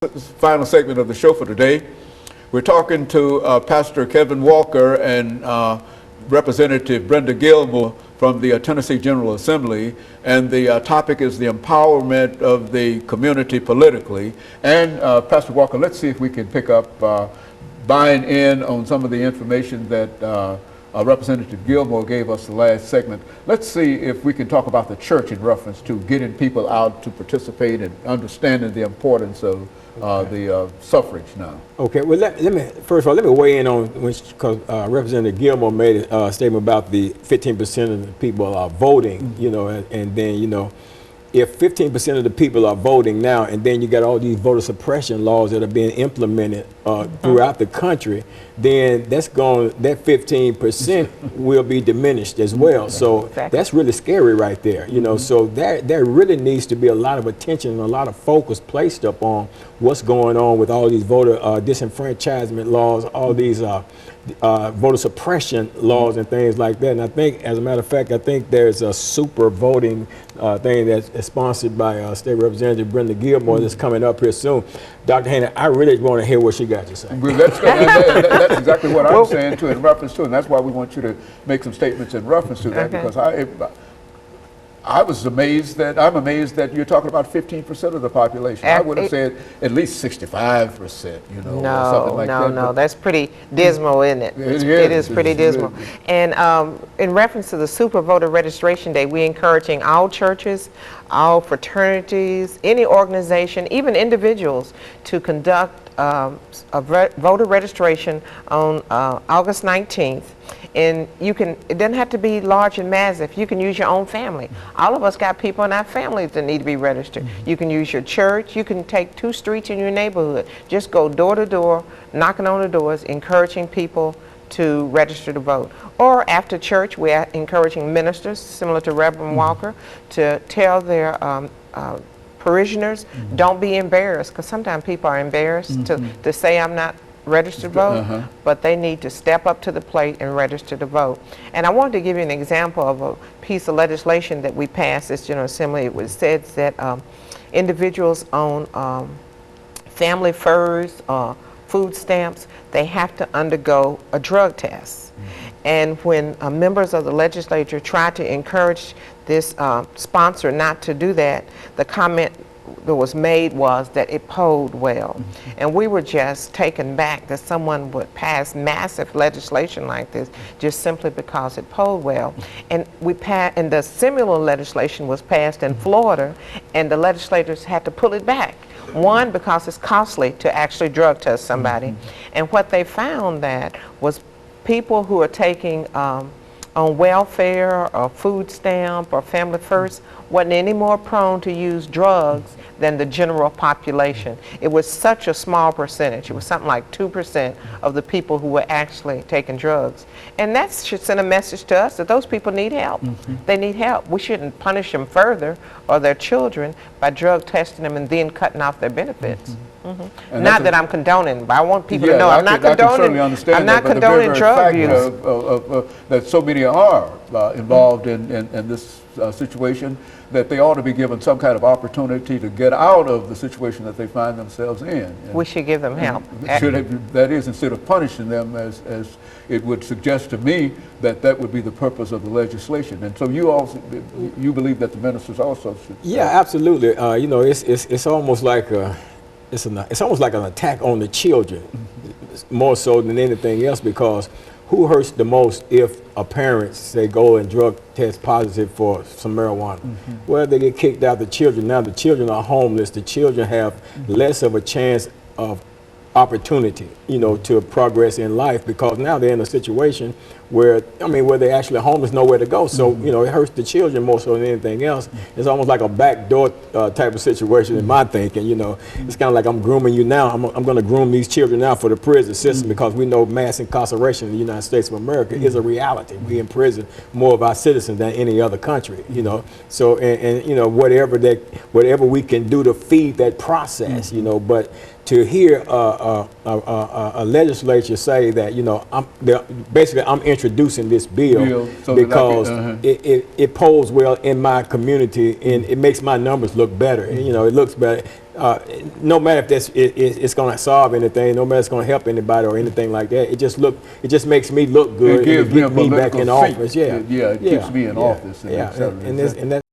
final segment of the show for today. We're talking to Pastor KWalker and Representative Brenda Gilmore from the Tennessee General Assembly, and the topic is the empowerment of the community politically. And Pastor Walker, let's see if we can pick up buying in on some of the information that Representative Gilmore gave us the last segment. Let's see if we can talk about the church in reference to getting people out to participate and understanding the importance of the suffrage now. Okay, well, let me first of all, let me weigh in on, because Representative Gilmore made a statement about the 15% of the people are voting, you know, and then, you know, if 15% of the people are voting now, and then you got all these voter suppression laws that are being implemented throughout the country, then that 15% will be diminished as well. So that's really scary right there, you know. So there really needs to be a lot of attention and a lot of focus placed upon what's going on with all these voter disenfranchisement laws, all these voter suppression laws and things like that. And I think, as a matter of fact, I think there's a super voting thing that's sponsored by State Representative Brenda Gilmore that's coming up here soon. Dr. Haney, I really want to hear what she got to say. Well, that's exactly what I'm saying too, in reference to it, and that's why we want you to make some statements in reference to that, because I'm amazed that you're talking about 15% of the population. I would have said at least 65%, you know, or something like that. No, that's pretty dismal, isn't it? It is pretty dismal. And in reference to the Super Voter Registration Day, we're encouraging all churches, all fraternities, any organization, even individuals, to conduct voter registration on August 19th. And it doesn't have to be large and massive. You can use your own family. All of us got people in our families that need to be registered. You can use your church. You can take 2 streets in your neighborhood. Just go door to door, knocking on the doors, encouraging people to register to vote. Or after church, we're encouraging ministers, similar to Reverend Walker, to tell their parishioners, don't be embarrassed, because sometimes people are embarrassed to say I'm not registered to vote, but they need to step up to the plate and register to vote. And I wanted to give you an example of a piece of legislation that we passed this General Assembly. It says that individuals on family furs, food stamps, they have to undergo a drug test. And when members of the legislature tried to encourage this sponsor not to do that, the comment that was made was that it polled well. And we were just taken back that someone would pass massive legislation like this just simply because it polled well. And and the similar legislation was passed in Florida, and the legislators had to pull it back. One, because it's costly to actually drug test somebody. And what they found that was people who are taking on welfare or food stamp or family first wasn't any more prone to use drugs than the general population. It was such a small percentage. It was something like 2% of the people who were actually taking drugs. And that should send a message to us that those people need help. They need help. We shouldn't punish them further, or their children, by drug testing them and then cutting off their benefits. Not that I'm condoning, but I want people to know I'm not condoning. I'm not condoning drug use. That so many are involved in this situation, that they ought to be given some kind of opportunity to get out of the situation that they find themselves in. And we should give them help. That is, instead of punishing them, as it would suggest to me, that would be the purpose of the legislation. And so you believe that the ministers also should. Yeah, absolutely. You know, it's almost like it's almost like an attack on the children, more so than anything else, because who hurts the most if a parent, say, go and drug test positive for some marijuana? Well, they get kicked out. The children, now the children are homeless. The children have less of a chance of opportunity, you know, to progress in life, because now they're in a situation where, where they're actually homeless, nowhere to go. So, you know, it hurts the children more so than anything else. It's almost like a backdoor type of situation in my thinking, you know. It's kind of like I'm grooming you now. I'm going to groom these children now for the prison system, because we know mass incarceration in the United States of America is a reality. We imprison more of our citizens than any other country, you know. So, and you know, whatever we can do to feed that process, you know, but to hear a legislature say that, you know, I'm introducing this bill because it polls well in my community, and it makes my numbers look better. And, you know, it looks better. no matter if it's going to solve anything, no matter if it's going to help anybody or anything like that. It just makes me look good. It gives and it me me back in political seat. office. Yeah, It keeps me in office. Yeah, et cetera, and et cetera. that's